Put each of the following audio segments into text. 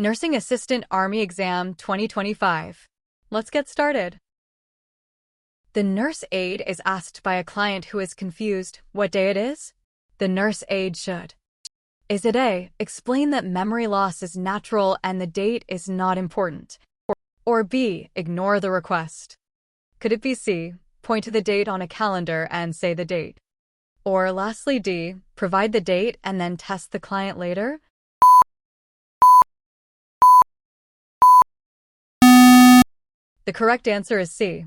Nursing Assistant Army Exam 2025. Let's get started. The nurse aide is asked by a client who is confused what day it is. The nurse aide should. Is it A, explain that memory loss is natural and the date is not important? Or B, ignore the request? Could it be C, point to the date on a calendar and say the date? Or lastly D, provide the date and then test the client later? The correct answer is C.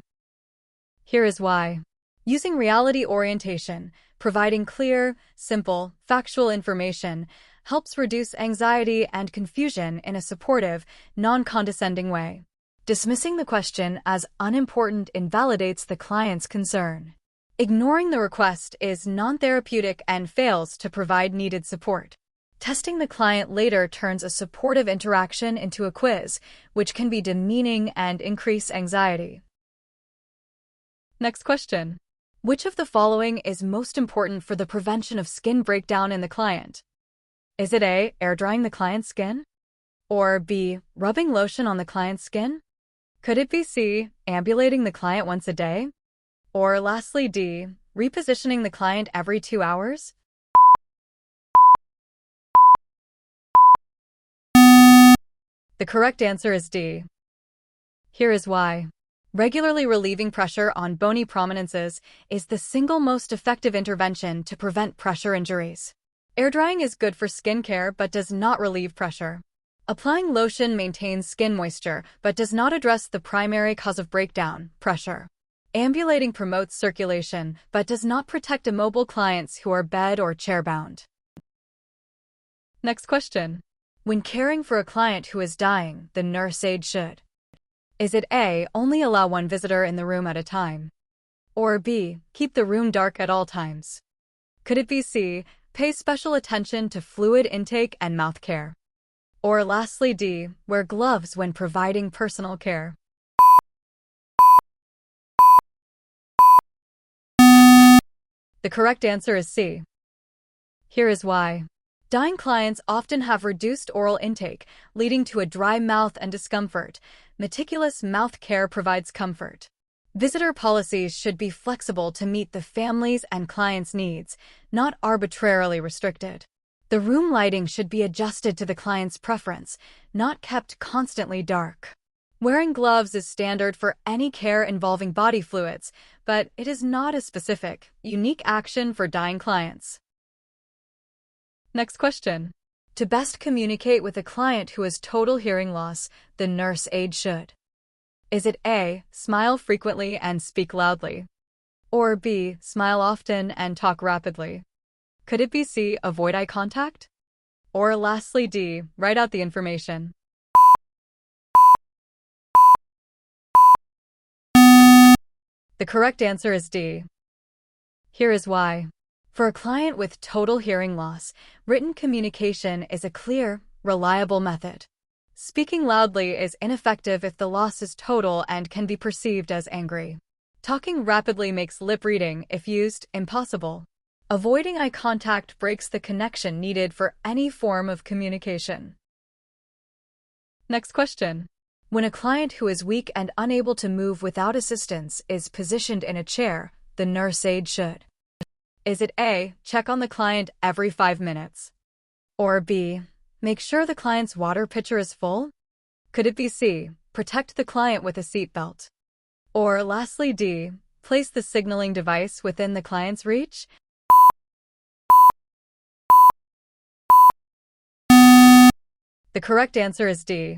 Here is why. Using reality orientation, providing clear, simple, factual information helps reduce anxiety and confusion in a supportive, non-condescending way. Dismissing the question as unimportant invalidates the client's concern. Ignoring the request is non-therapeutic and fails to provide needed support. Testing the client later turns a supportive interaction into a quiz, which can be demeaning and increase anxiety. Next question. Which of the following is most important for the prevention of skin breakdown in the client? Is it A, air drying the client's skin? Or B, rubbing lotion on the client's skin? Could it be C, ambulating the client once a day? Or lastly D, repositioning the client every 2 hours? The correct answer is D. Here is why. Regularly relieving pressure on bony prominences is the single most effective intervention to prevent pressure injuries. Air drying is good for skin care but does not relieve pressure. Applying lotion maintains skin moisture but does not address the primary cause of breakdown, pressure. Ambulating promotes circulation but does not protect immobile clients who are bed or chair-bound. Next question. When caring for a client who is dying, the nurse aide should. Is it A, only allow one visitor in the room at a time? Or B, keep the room dark at all times? Could it be C, pay special attention to fluid intake and mouth care? Or lastly D, wear gloves when providing personal care? The correct answer is C. Here is why. Dying clients often have reduced oral intake, leading to a dry mouth and discomfort. Meticulous mouth care provides comfort. Visitor policies should be flexible to meet the family's and client's needs, not arbitrarily restricted. The room lighting should be adjusted to the client's preference, not kept constantly dark. Wearing gloves is standard for any care involving body fluids, but it is not a specific, unique action for dying clients. Next question. To best communicate with a client who has total hearing loss, the nurse aide should. Is it A, smile frequently and speak loudly? Or B, smile often and talk rapidly? Could it be C, avoid eye contact? Or lastly D, write out the information? The correct answer is D. Here is why. For a client with total hearing loss, written communication is a clear, reliable method. Speaking loudly is ineffective if the loss is total and can be perceived as angry. Talking rapidly makes lip reading, if used, impossible. Avoiding eye contact breaks the connection needed for any form of communication. Next question. When a client who is weak and unable to move without assistance is positioned in a chair, the nurse aide should. Is it A, check on the client every 5 minutes? Or B, make sure the client's water pitcher is full? Could it be C, protect the client with a seatbelt? Or lastly D, place the signaling device within the client's reach? The correct answer is D.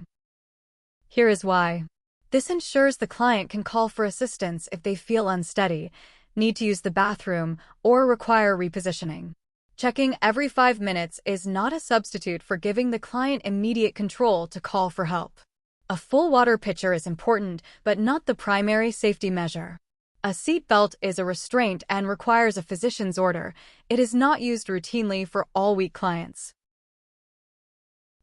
Here is why. This ensures the client can call for assistance if they feel unsteady, need to use the bathroom, or require repositioning. Checking every 5 minutes is not a substitute for giving the client immediate control to call for help. A full water pitcher is important, but not the primary safety measure. A seat belt is a restraint and requires a physician's order. It is not used routinely for all weak clients.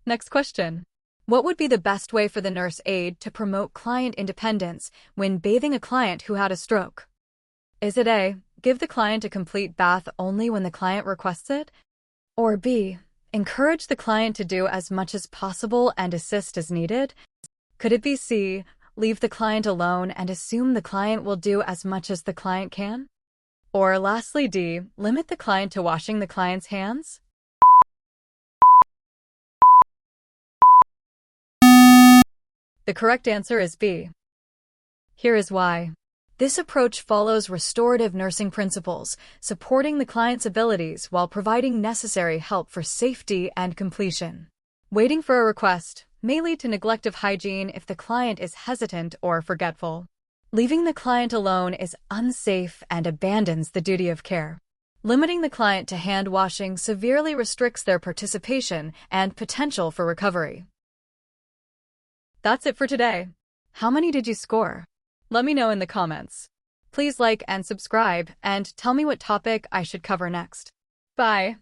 Next question. What would be the best way for the nurse aide to promote client independence when bathing a client who had a stroke? Is it A, give the client a complete bath only when the client requests it? Or B, Encourage the client to do as much as possible and assist as needed? Could it be C, leave the client alone and assume the client will do as much as the client can? Or lastly D, limit the client to washing the client's hands? The correct answer is B. Here is why. This approach follows restorative nursing principles, supporting the client's abilities while providing necessary help for safety and completion. Waiting for a request may lead to neglect of hygiene if the client is hesitant or forgetful. Leaving the client alone is unsafe and abandons the duty of care. Limiting the client to hand washing severely restricts their participation and potential for recovery. That's it for today. How many did you score? Let me know in the comments. Please like and subscribe, and tell me what topic I should cover next. Bye.